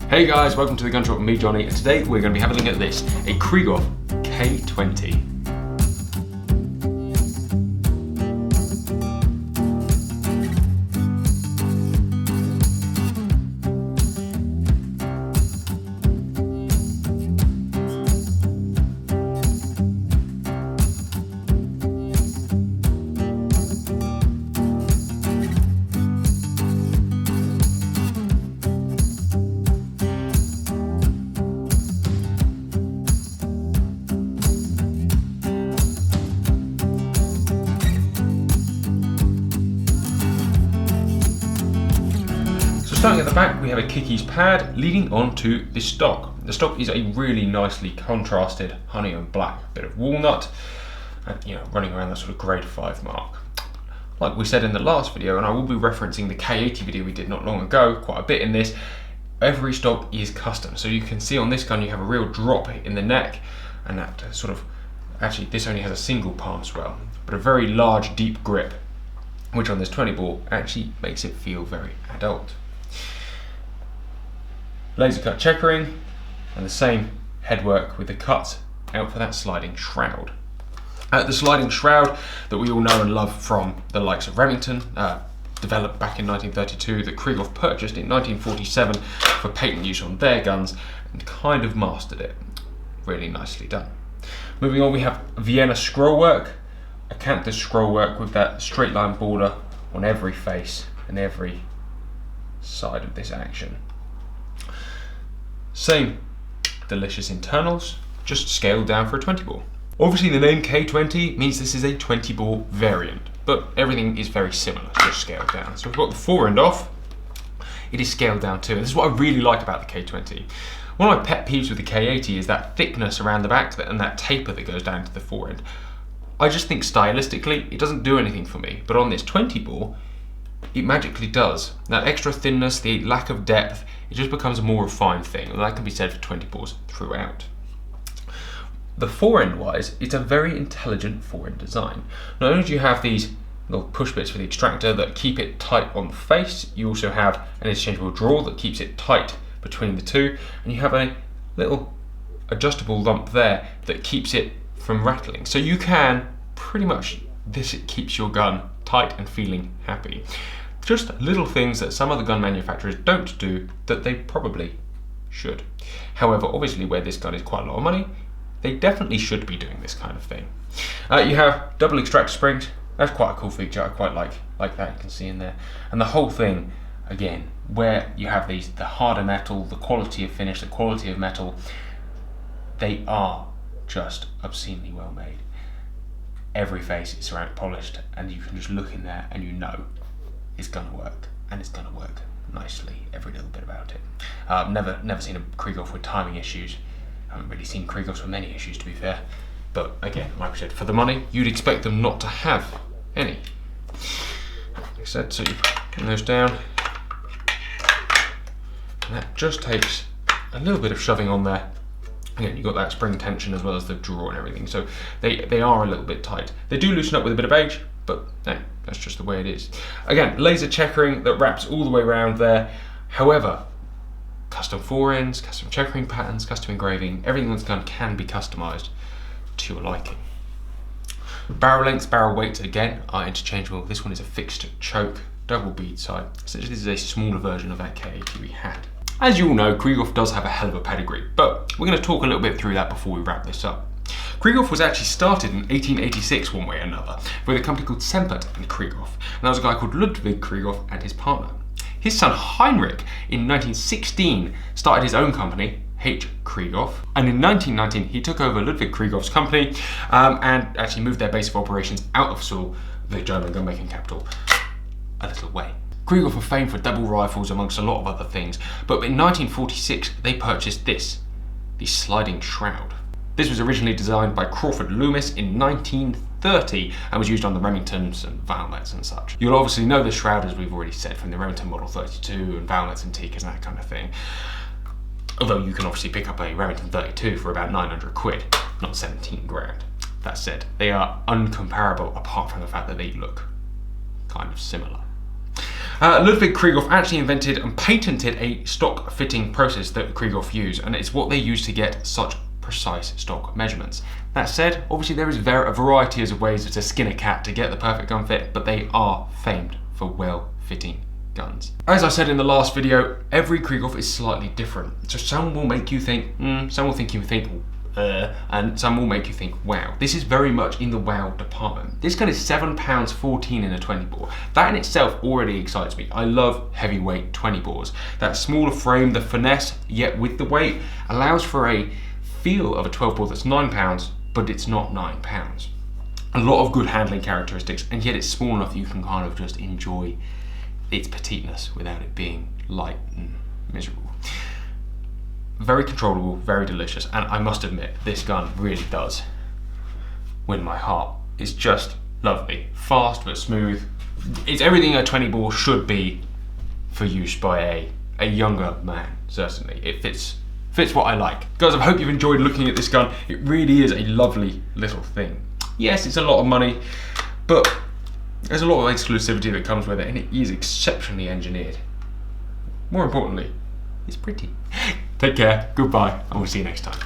Hey guys, welcome to the Gun Shop with me, Johnny, and today we're going to be having a look at this, a Krieghoff K20. Starting at the back, we have a Kickies pad leading on to the stock. The stock is a really nicely contrasted honey and black, bit of walnut, and running around that sort of grade 5 mark. Like we said in the last video, and I will be referencing the K80 video we did not long ago, quite a bit in this, every stock is custom. So you can see on this gun you have a real drop in the neck, and that actually this only has a single palm swell, but a very large deep grip, which on this 20 bore actually makes it feel very adult. Laser cut checkering and the same headwork with the cuts out for that sliding shroud. The sliding shroud that we all know and love from the likes of Remington, developed back in 1932, that Krieghoff purchased in 1947 for patent use on their guns and kind of mastered it. Really nicely done. Moving on, we have Vienna scrollwork, acanthus scrollwork with that straight line border on every face and every side of this action. Same delicious internals, just scaled down for a 20 bore. Obviously the name K20 means this is a 20 bore variant, but everything is very similar, just scaled down. So we've got the fore end off, it is scaled down too, and this is what I really like about the K20. One of my pet peeves with the K80 is that thickness around the back and that taper that goes down to the fore end. I just think stylistically it doesn't do anything for me, but on this 20 bore, it magically does. That extra thinness, the lack of depth, it just becomes a more refined thing, and that can be said for 20 bores throughout. The fore end wise, it's a very intelligent fore end design. Not only do you have these little push bits for the extractor that keep it tight on the face, you also have an interchangeable drawer that keeps it tight between the two, and you have a little adjustable lump there that keeps it from rattling. So you can pretty much, it keeps your gun tight and feeling happy. Just little things that some other gun manufacturers don't do that they probably should. However, obviously where this gun is quite a lot of money, they definitely should be doing this kind of thing. You have double extractor springs. That's quite a cool feature. I quite like that, you can see in there. And the whole thing, again, where you have the harder metal, the quality of finish, the quality of metal, they are just obscenely well made. Every face is ceramic polished, and you can just look in there and you know it's gonna work, and it's gonna work nicely, every little bit about it. Never seen a Krieghoff with timing issues. I haven't really seen Krieghoffs with many issues, to be fair. But again, like I said, for the money, you'd expect them not to have any. Like I said, so you put those down, and that just takes a little bit of shoving on there. Again, you've got that spring tension as well as the drawer and everything, so they are a little bit tight. They do loosen up with a bit of age, but hey, that's just the way it is. Again, laser checkering that wraps all the way around there. However, custom fore ends, custom checkering patterns, custom engraving, everything that's gun can be customized to your liking. Barrel lengths, barrel weights again are interchangeable. This one is a fixed choke, double bead side. So this is a smaller version of that K80 we had. As you all know, Krieghoff does have a hell of a pedigree, but we're going to talk a little bit through that before we wrap this up. Krieghoff was actually started in 1886 one way or another with a company called Sempert and Krieghoff, and that was a guy called Ludwig Krieghoff and his partner. His son Heinrich in 1916 started his own company, H. Krieghoff, and in 1919 he took over Ludwig Krieghoff's company and actually moved their base of operations out of Seoul, the German gun-making capital, a little way. Krieghoff are famed for double rifles amongst a lot of other things, but in 1946 they purchased this, the sliding shroud. This was originally designed by Crawford Loomis in 1930 and was used on the Remingtons and Valmets and such. You'll obviously know the shroud, as we've already said, from the Remington Model 32 and Valmets and Tikkas and that kind of thing. Although you can obviously pick up a Remington 32 for about 900 quid, not 17 grand. That said, they are uncomparable apart from the fact that they look kind of similar. Ludwig Krieghoff actually invented and patented a stock fitting process that Krieghoff used, and it's what they use to get such precise stock measurements. That said, obviously there is a variety of ways to skin a cat to get the perfect gun fit, but they are famed for well-fitting guns. As I said in the last video, every Krieghoff is slightly different. So some will make you think, some will think you think, and some will make you think, wow. This is very much in the wow department. This gun is £7.14 in a 20 bore. That in itself already excites me. I love heavyweight 20 bores. That smaller frame, the finesse, yet with the weight, allows for a feel of a 12 bore that's £9, but it's not £9. A lot of good handling characteristics, and yet it's small enough that you can kind of just enjoy its petiteness without it being light and miserable. Very controllable, very delicious, and I must admit, this gun really does win my heart. It's just lovely, fast but smooth. It's everything a 20 bore should be for use by a younger man, certainly. It fits what I like. Guys, I hope you've enjoyed looking at this gun. It really is a lovely little thing. Yes, it's a lot of money, but there's a lot of exclusivity that comes with it, and it is exceptionally engineered. More importantly, it's pretty. Take care, goodbye, and we'll see you next time.